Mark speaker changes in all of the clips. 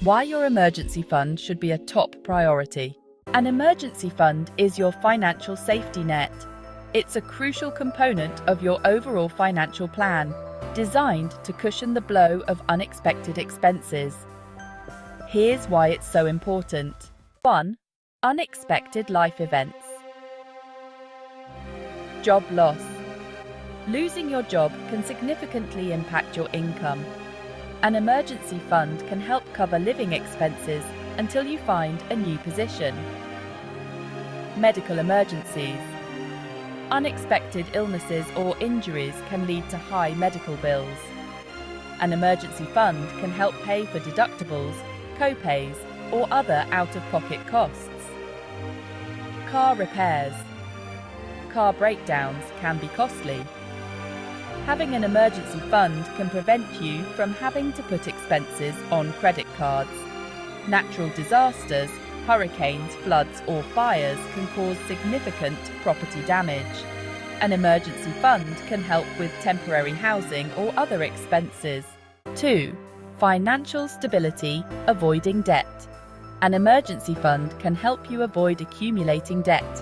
Speaker 1: Why your emergency fund should be a top priority. An emergency fund is your financial safety net. It's a crucial component of your overall financial plan, designed to cushion the blow of unexpected expenses. Here's why it's so important. 1. Unexpected life events. Job loss. Losing your job can significantly impact your income. An emergency fund can help cover living expenses until you find a new position. Medical emergencies. Unexpected illnesses or injuries can lead to high medical bills. An emergency fund can help pay for deductibles, co-pays, or other out-of-pocket costs. Car repairs. Car breakdowns can be costly. Having an emergency fund can prevent you from having to put expenses on credit cards. Natural disasters, hurricanes, floods, or fires can cause significant property damage. An emergency fund can help with temporary housing or other expenses. 2. Financial stability, avoiding debt. An emergency fund can help you avoid accumulating debt,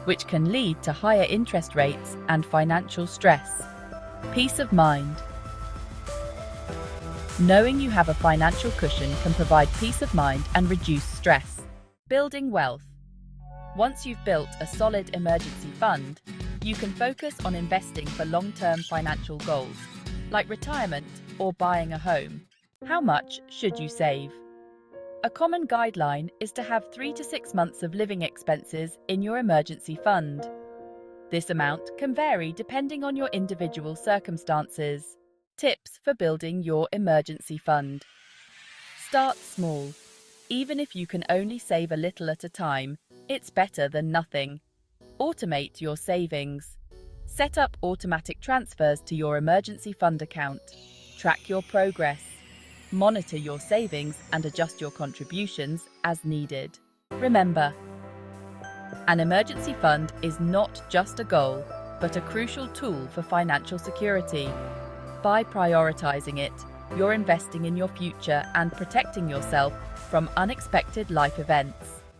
Speaker 1: which can lead to higher interest rates and financial stress. Peace of mind. Knowing you have a financial cushion can provide peace of mind and reduce stress. Building wealth. Once you've built a solid emergency fund, you can focus on investing for long-term financial goals, like retirement or buying a home. How much should you save? A common guideline is to have 3 to 6 months of living expenses in your emergency fund. This amount can vary depending on your individual circumstances. Tips for building your emergency fund. Start small. Even if you can only save a little at a time, it's better than nothing. Automate your savings. Set up automatic transfers to your emergency fund account. Track your progress. Monitor your savings and adjust your contributions as needed. Remember, an emergency fund is not just a goal, but a crucial tool for financial security. By prioritizing it, you're investing in your future and protecting yourself from unexpected life events.